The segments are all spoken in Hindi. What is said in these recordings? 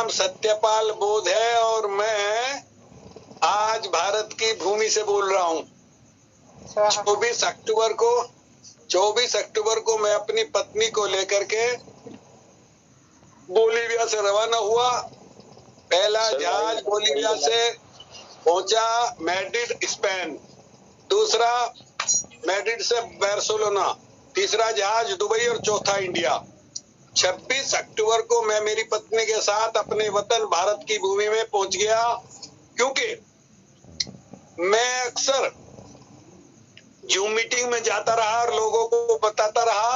नाम सत्यपाल बोध है और मैं आज भारत की भूमि से बोल रहा हूँ। 24 अक्टूबर को मैं अपनी पत्नी को लेकर के बोलीविया से रवाना हुआ। पहला जहाज बोलीविया से पहुंचा मैड्रिड स्पेन, दूसरा मैड्रिड से बार्सिलोना, तीसरा जहाज दुबई और चौथा इंडिया। 26 अक्टूबर को मैं मेरी पत्नी के साथ अपने वतन भारत की भूमि में पहुंच गया, क्योंकि मैं अक्सर जूम मीटिंग में जाता रहा और लोगों को बताता रहा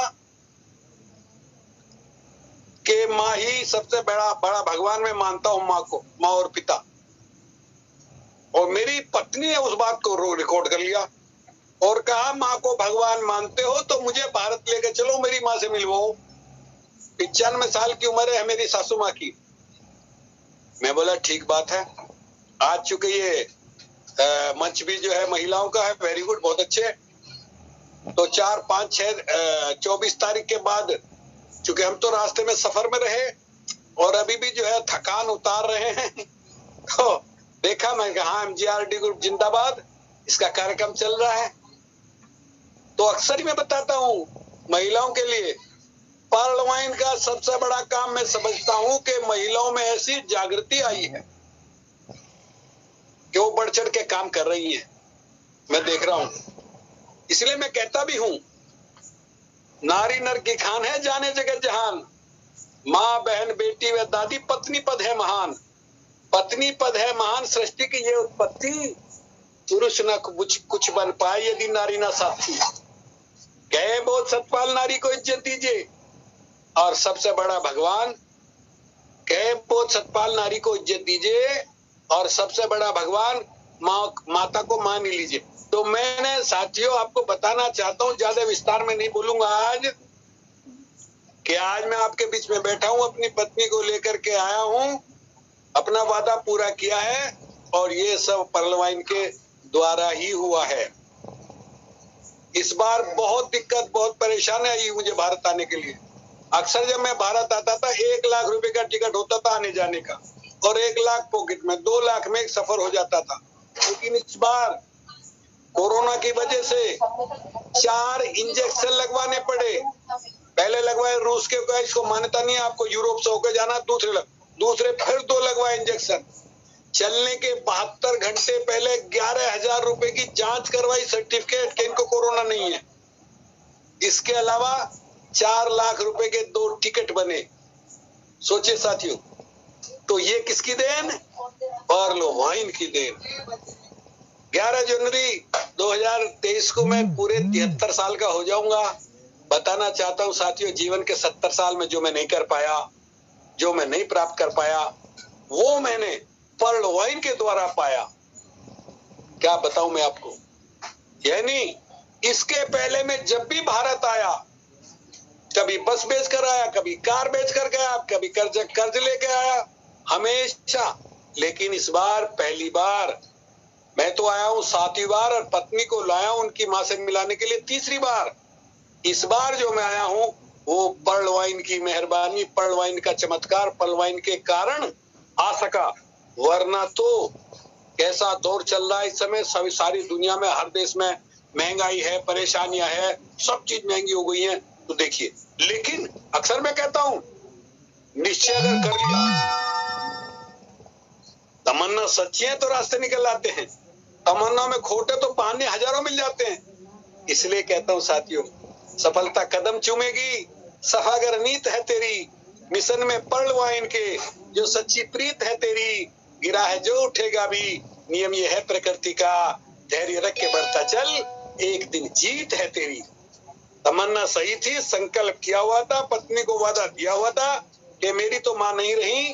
कि माँ ही सबसे बड़ा भगवान मैं मानता हूँ, माँ को, माँ और पिता। और मेरी पत्नी ने उस बात को रिकॉर्ड कर लिया और कहा, माँ को भगवान मानते हो तो मुझे भारत लेकर चलो, मेरी माँ से मिलवाओ। 95 साल की उम्र है मेरी सासू माँ की। मैं बोला ठीक बात है। आज चूंकि ये मंच भी जो है महिलाओं का है, वेरी गुड, बहुत अच्छे। तो 4, 5, 6, 24 तारीख के बाद, चूंकि हम तो रास्ते में सफर में रहे और अभी भी जो है थकान उतार रहे हैं, तो देखा, मैं कहा MGRD ग्रुप जिंदाबाद, इसका कार्यक्रम चल रहा है। तो अक्सर ही मैं बताता हूँ महिलाओं के लिए पर्ल वाइन का सबसे बड़ा काम मैं समझता हूँ कि महिलाओं में ऐसी जागृति आई है कि वो बढ़ चढ़ के काम कर रही है। मैं देख रहा हूँ, इसलिए मैं कहता भी हूँ, नारी नर की खान है, जाने जगत जहान। माँ, बहन, बेटी व दादी, पत्नी पद है महान। पत्नी पद है महान, सृष्टि की ये उत्पत्ति, पुरुष न कुछ बन पाए यदि नारी ना साथी। कहे बोध सतपाल, नारी को इज्जत दीजिए। और सबसे बड़ा भगवान कहे बोध सतपाल, नारी को इज्जत दीजिए, और सबसे बड़ा भगवान माता को मान ही लीजिए। तो मैंने साथियों आपको बताना चाहता हूँ, ज्यादा विस्तार में नहीं बोलूंगा आज, कि आज मैं आपके बीच में बैठा हूँ, अपनी पत्नी को लेकर के आया हूँ, अपना वादा पूरा किया है, और ये सब पर्ल वाइन के द्वारा ही हुआ है। इस बार बहुत दिक्कत, बहुत परेशानी आई मुझे भारत आने के लिए। अक्सर जब मैं भारत आता था 1 लाख रुपए का टिकट होता था आने जाने का, और 1 लाख पॉकेट में, 2 लाख में एक सफर हो जाता था। लेकिन इस बार कोरोना की वजह से 4 इंजेक्शन लगवाने पड़े। पहले लगवाए रूस के, इसको मान्यता नहीं है, आपको यूरोप से होकर जाना। दूसरे फिर 2 लगवाए इंजेक्शन। चलने के 72 घंटे पहले 11,000 रुपए की जांच करवाई, सर्टिफिकेट कि इनको कोरोना नहीं है। इसके अलावा 4 लाख रुपए के 2 टिकट बने। सोचिए साथियों, तो ये किसकी देन? पर्ल वाइन की देन। 11 जनवरी 2023 को मैं पूरे 73 साल का हो जाऊंगा। बताना चाहता हूं साथियों, जीवन के 70 साल में जो मैं नहीं कर पाया, जो मैं नहीं प्राप्त कर पाया, वो मैंने पर्ल वाइन के द्वारा पाया। क्या बताऊं मैं आपको। यानी इसके पहले मैं जब भी भारत आया, कभी बस बेच कर आया, कभी कार बेच कर गया, कभी कर्ज लेके आया, हमेशा। लेकिन इस बार पहली बार मैं तो आया हूं 7वीं बार, और पत्नी को लाया हूं उनकी मां से मिलाने के लिए 3री बार। इस बार जो मैं आया हूं वो पर्ल वाइन की मेहरबानी, पर्ल वाइन का चमत्कार, पर्ल वाइन के कारण आ सका। वरना तो कैसा दौर चल रहा है इस समय, सारी दुनिया में, हर देश में महंगाई है, परेशानियां है, सब चीज महंगी हो गई है। तो देखिए, लेकिन अक्सर मैं कहता हूं, निश्चय अगर कर लिया, तमन्ना सच्ची है तो रास्ते निकल आते हैं, तमन्ना में खोटे तो बहाने हजारों मिल जाते हैं। इसलिए कहता हूं साथियों, सफलता कदम चूमेगी, सफागर नीत है तेरी, मिशन में पर्ल वाइन के जो सच्ची प्रीत है तेरी, गिरा है जो उठेगा भी, नियम ये है प्रकृति का, धैर्य रख के बढ़ता चल, एक दिन जीत है तेरी। तमन्ना सही थी, संकल्प किया हुआ था, पत्नी को वादा दिया हुआ था कि मेरी तो मां नहीं रही,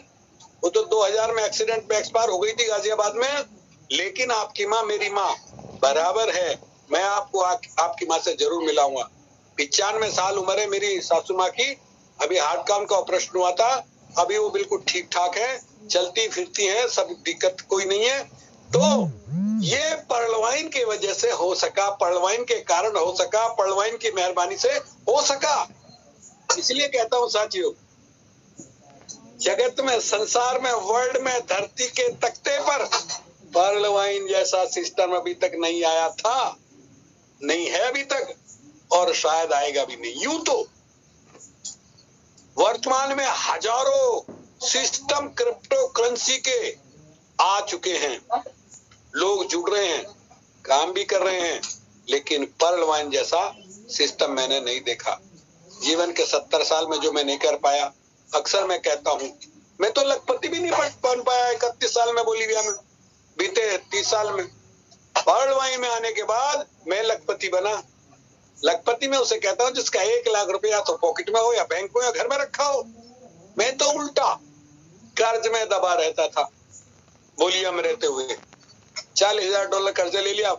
वो तो 2000 में एक्सीडेंट में एक्सपायर हो गई थी गाजियाबाद में, लेकिन आपकी मां मेरी मां बराबर है। मैं आपको आपकी मां से जरूर मिलाऊंगा। 95 साल उम्र है मेरी सासू मां की। अभी हार्ट कान का ऑपरेशन हुआ था, अभी वो बिल्कुल ठीक ठाक है, चलती फिरती है, सब दिक्कत कोई नहीं है। तो ये पर्ल वाइन की वजह से हो सका, पर्ल वाइन के कारण हो सका, पर्ल वाइन की मेहरबानी से हो सका। इसलिए कहता हूं साथियों, जगत में, संसार में, वर्ल्ड में, धरती के तख्ते पर पर्ल वाइन जैसा सिस्टम अभी तक नहीं आया था, नहीं है अभी तक, और शायद आएगा भी नहीं। यूं तो वर्तमान में हजारों सिस्टम क्रिप्टो करेंसी के आ चुके हैं, लोग जुड़ रहे हैं, काम भी कर रहे हैं, लेकिन पर्ल वाइन जैसा सिस्टम मैंने नहीं देखा। जीवन के 70 साल में जो मैं नहीं कर पाया, अक्सर मैं कहता हूं, मैं तो लखपति भी नहीं बन पाया 31 साल में बोलीविया में, बीते 30 साल में। पर्ल वाइन में आने के बाद मैं लखपति बना। लखपति में उसे कहता हूं जिसका 1 लाख रुपया तो पॉकेट में हो या बैंक में या घर में रखा हो। मैं तो उल्टा कर्ज में दबा रहता था बोलिया में रहते हुए। $40,000 कर्जा ले लिया,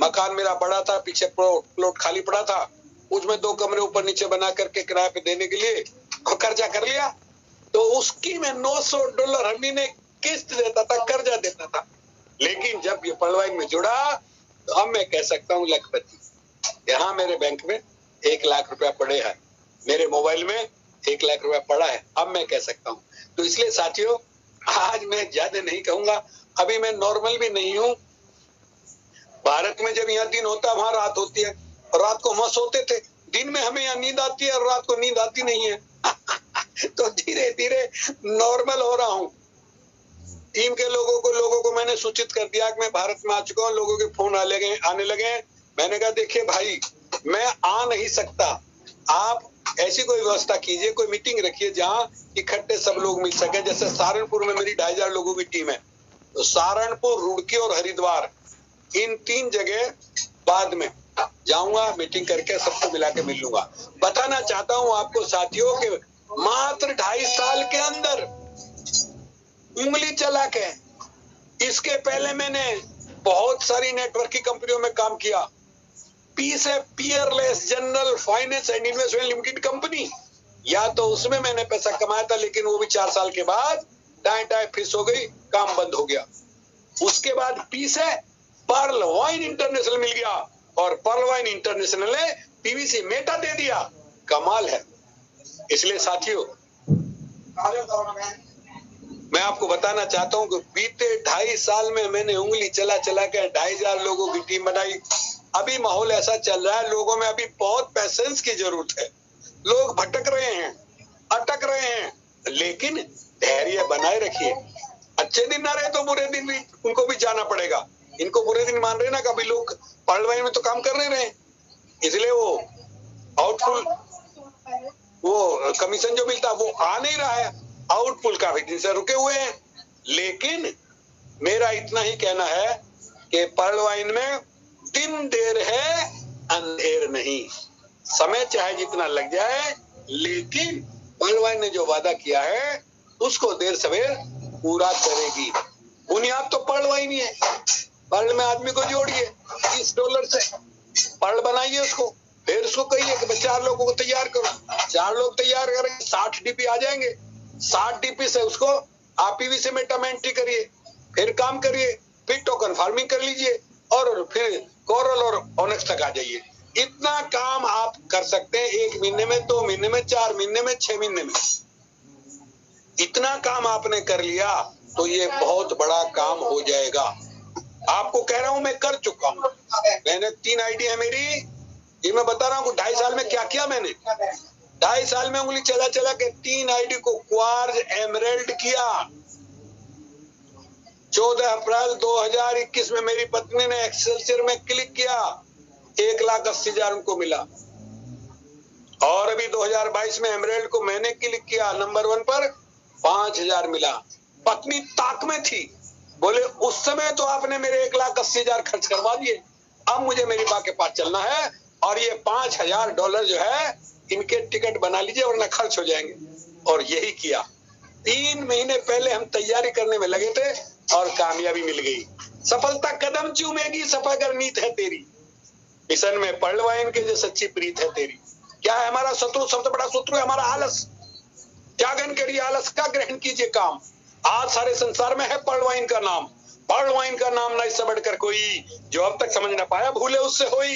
मकान मेरा बड़ा था, पीछे प्लॉट खाली पड़ा था, उसमें 2 कमरे ऊपर नीचे बना करके किराए पे देने के लिए कर्जा कर लिया, तो उसकी मैं $900 हर महीने किस्त देता था, कर्जा देता था। लेकिन जब ये पर्ल वाइन में जुड़ा तो अब मैं कह सकता हूँ लखपति। यहाँ मेरे बैंक में 1 लाख रुपया पड़े हैं, मेरे मोबाइल में 1 लाख रुपया पड़ा है, अब मैं कह सकता हूँ। तो इसलिए साथियों, आज मैं ज्यादा नहीं कहूंगा, अभी मैं नॉर्मल भी नहीं हूँ। भारत में जब यहाँ दिन होता है वहां रात होती है, और रात को हम सोते थे, दिन में हमें यहाँ नींद आती है और रात को नींद आती नहीं है। तो धीरे धीरे नॉर्मल हो रहा हूँ। टीम के लोगों को मैंने सूचित कर दिया कि मैं भारत में आ चुका हूँ। लोगों के फोन आने लगे। मैंने कहा देखिए भाई, मैं आ नहीं सकता, आप ऐसी कोई व्यवस्था कीजिए, कोई मीटिंग रखिए जहाँ इकट्ठे सब लोग मिल सके। जैसे सहारनपुर में मेरी 2500 लोगों की टीम है, तो सहारनपुर, रुड़की और हरिद्वार, इन 3 जगह बाद में जाऊंगा, मीटिंग करके सबको मिला के मिल लूंगा। बताना चाहता हूं आपको साथियों कि मात्र 2.5 साल के अंदर उंगली चला के, इसके पहले मैंने बहुत सारी नेटवर्क की कंपनियों में काम किया। पीस है Peerless general finance and investment limited company, या तो उसमें मैंने पैसा कमाया था, लेकिन वो भी 4 साल के बाद टाई फिस हो गई, काम बंद हो गया। उसके बाद पीस है पर्ल वाइन इंटरनेशनल मिल गया, और पर्ल वाइन इंटरनेशनल ने पीवीसी मेटा दे दिया। कमाल है। इसलिए साथियों, मैं आपको बताना चाहता हूं कि बीते 2.5 साल में मैंने उंगली चला के 2,500 लोगों की टीम बनाई। अभी माहौल ऐसा चल रहा है, लोगों में अभी बहुत पैसेंस की जरूरत है। लोग भटक रहे हैं, अटक रहे हैं, लेकिन धैर्य बनाए रखिए। अच्छे दिन ना रहे तो बुरे दिन भी उनको भी जाना पड़ेगा। इनको बुरे दिन मान रहे ना, कभी लोग पर्ल वाइन में तो काम कर नहीं रहे, इसलिए वो आउटफुल, वो कमीशन जो मिलता वो आ नहीं रहा है। आउटफुल काफी दिन से रुके हुए हैं। लेकिन मेरा इतना ही कहना है कि पर्ल वाइन में दिन देर है, अंधेर नहीं। समय चाहे जितना लग जाए, लेकिन पर्ल वाइन ने जो वादा किया है उसको देर सवेर पूरा करेगी। बुनियाद तो पर्ल वाइन ही है। पर्ल में आदमी को जोड़िए, $30 से पर्ल बनाइए उसको, फिर उसको कहिए कि 4 लोगों को तैयार करो। 4 लोग तैयार करेंगे, 60 डीपी आ जाएंगे। 60 डीपी से उसको आप पीवीसी मेटा एंट्री करिए, फिर काम करिए, फिर टोकन फार्मिंग कर लीजिए, और फिर कोरल और ओनेक्स तक आ जाइए। इतना काम आप कर सकते हैं 1 महीने में, 2 महीने में, 4 महीने में, 6 महीने में। इतना काम आपने कर लिया तो ये बहुत बड़ा काम हो जाएगा। आपको कह रहा हूं, मैं कर चुका हूं। मैंने 3 आईडी है मेरी, ये मैं बता रहा हूं 2.5 साल में क्या किया मैंने। 2.5 साल में उंगली चला के 3 आईडी को क्वार्ज एमरेल्ड किया। 14 अप्रैल 2021 में मेरी पत्नी ने एक्सेलसियर में क्लिक किया, 1,80,000 उनको मिला। और अभी 2022 में एमरेल्ड को मैंने क्लिक किया, नंबर 1 पर 5,000 मिला। पत्नी ताक में थी, बोले उस समय तो आपने मेरे 1,80,000 खर्च करवा दिए, अब मुझे मेरी माँ के पास चलना है, और ये $5,000 जो है इनके टिकट बना लीजिए वरना खर्च हो जाएंगे। और यही किया। 3 महीने पहले हम तैयारी करने में लगे थे और कामयाबी मिल गई। सफलता कदम चूमेगी, सफल कर नीत है तेरी। मिशन में पर्ल वाइन के जो सच्ची प्रीत है तेरी। क्या है हमारा शत्रु? सबसे बड़ा शत्रु है हमारा आलस। त्यागन करिए आलस का, ग्रहण कीजिए काम। आज सारे संसार में है पर्ल वाइन का नाम। पर्ल वाइन का नाम ना इससे बढ़कर कोई, जो अब तक समझ ना पाया भूले उससे होई।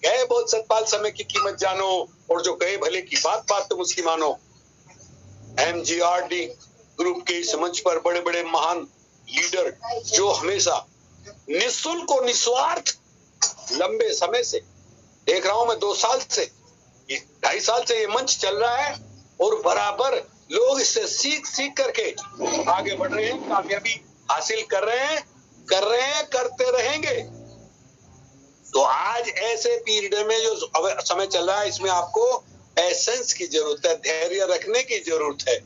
गए बहुत सतपाल, समय की कीमत जानो, और जो गए भले की बात तुम उसकी मानो। MGRD ग्रुप के इस मंच पर बड़े बड़े महान लीडर जो हमेशा निःशुल्क और निस्वार्थ लंबे समय से देख रहा हूं मैं, 2 साल से, 2.5 साल से ये मंच चल रहा है और बराबर लोग इससे सीख सीख करके आगे बढ़ रहे हैं, कामयाबी हासिल कर रहे हैं, करते रहेंगे। तो आज ऐसे पीरियड में जो समय चल रहा है, इसमें आपको एसेंस की जरूरत है, धैर्य रखने की जरूरत है।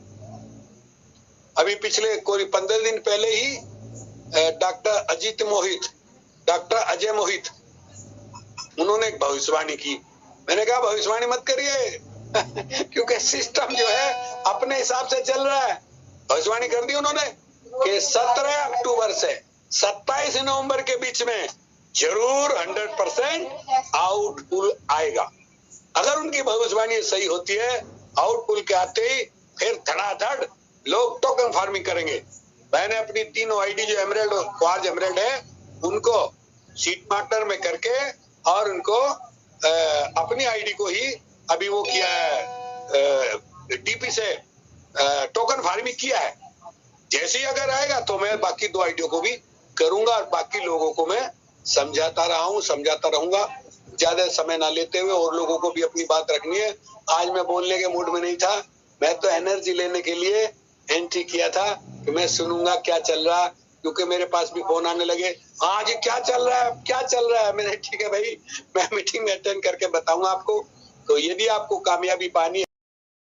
अभी पिछले कोई 15 दिन पहले ही डॉक्टर अजय मोहित, उन्होंने एक भविष्यवाणी की। मैंने कहा भविष्यवाणी मत करिए क्योंकि सिस्टम जो है अपने हिसाब से चल रहा है। भविष्यवाणी कर दी उन्होंने कि 17 अक्टूबर से 27 नवंबर के बीच में जरूर 100% आउटपुल आएगा। अगर उनकी भविष्यवाणी सही होती है, आउटपुल के आते ही फिर धड़ाधड़ लोग टोकन फार्मिंग करेंगे। मैंने अपनी 3 आईडी जो एमरेल्ड क्वार्ज एमरेल्ड है, उनको सीट मार्टर में करके और उनको अपनी आईडी को ही अभी वो किया है, डीपी से टोकन फार्मिंग किया है। जैसे ही अगर आएगा तो मैं बाकी 2 आईडियों को भी करूंगा और बाकी लोगों को मैं समझाता रहूंगा। ज्यादा समय ना लेते हुए, और लोगों को भी अपनी बात रखनी है। आज मैं बोलने के मूड में नहीं था, मैं तो एनर्जी लेने के लिए एंट्री किया था कि मैं सुनूंगा क्या चल रहा, क्योंकि मेरे पास भी फोन आने लगे, आज क्या चल रहा है। मैंने ठीक है भाई, मैं मीटिंग में अटेंड करके बताऊंगा आपको। तो यदि आपको कामयाबी पानी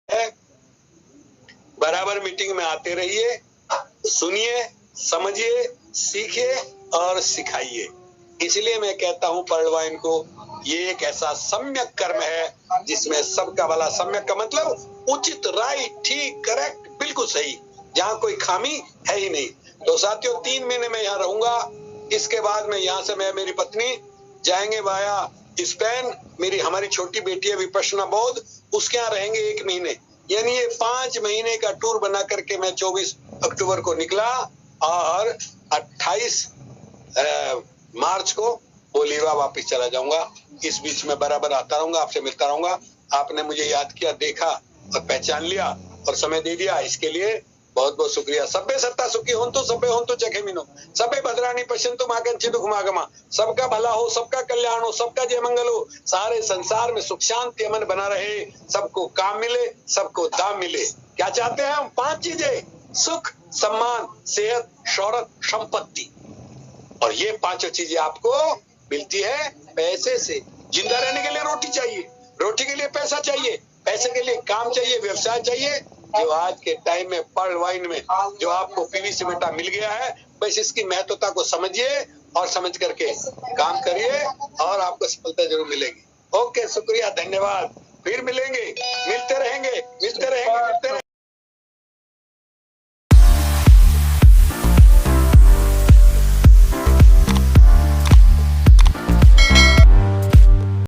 है, बराबर मीटिंग में आते रहिए, सुनिए, समझिए, सीखिए और सिखाइए। इसलिए मैं कहता हूं परवाइन को, ये एक ऐसा सम्यक कर्म है जिसमें सबका भला। सम्यक का मतलब उचित, राइट, ठीक, करेक्ट, बिल्कुल सही, जहां कोई खामी है ही नहीं। तो साथियों, 3 महीने में यहाँ रहूंगा। इसके बाद में यहाँ से मैं, मेरी पत्नी जाएंगे वाया स्पेन। हमारी छोटी बेटी है विपश्यना बौद्ध, उसके यहाँ रहेंगे 1 महीने। यानी ये 5 महीने का टूर बना करके मैं 24 अक्टूबर को निकला और 28 मार्च को बोलीवा वापस चला जाऊंगा। इस बीच में बराबर आता रहूंगा, आपसे मिलता रहूंगा। आपने मुझे याद किया, देखा और पहचान लिया और समय दे दिया, इसके लिए बहुत बहुत शुक्रिया। सभ्य सत्ता सुखी होन्तु, सभ्य होन्तु चखे मीनो, सभ्य भद्राणी पश्यन्तु मा कंचित दुखमागमा। सबका भला हो, सबका कल्याण हो, सबका जय मंगल हो, सारे संसार में सुख शांति अमन बना रहे, सबको काम मिले, सबको दाम मिले। क्या चाहते हैं हम? 5 चीजें: सुख, सम्मान, सेहत, शौहरत, संपत्ति। और ये 5 चीजें आपको मिलती है पैसे से। जिंदा रहने के लिए रोटी चाहिए, रोटी के लिए पैसा चाहिए, पैसे के लिए काम चाहिए, व्यवसाय चाहिए। जो आज के टाइम में पर्ल वाइन में जो आपको पीवीसी मेटा मिल गया है, बस इसकी महत्वता को समझिए और समझ करके काम करिए और आपको सफलता जरूर मिलेगी। ओके, शुक्रिया, धन्यवाद। फिर मिलेंगे, मिलते रहेंगे।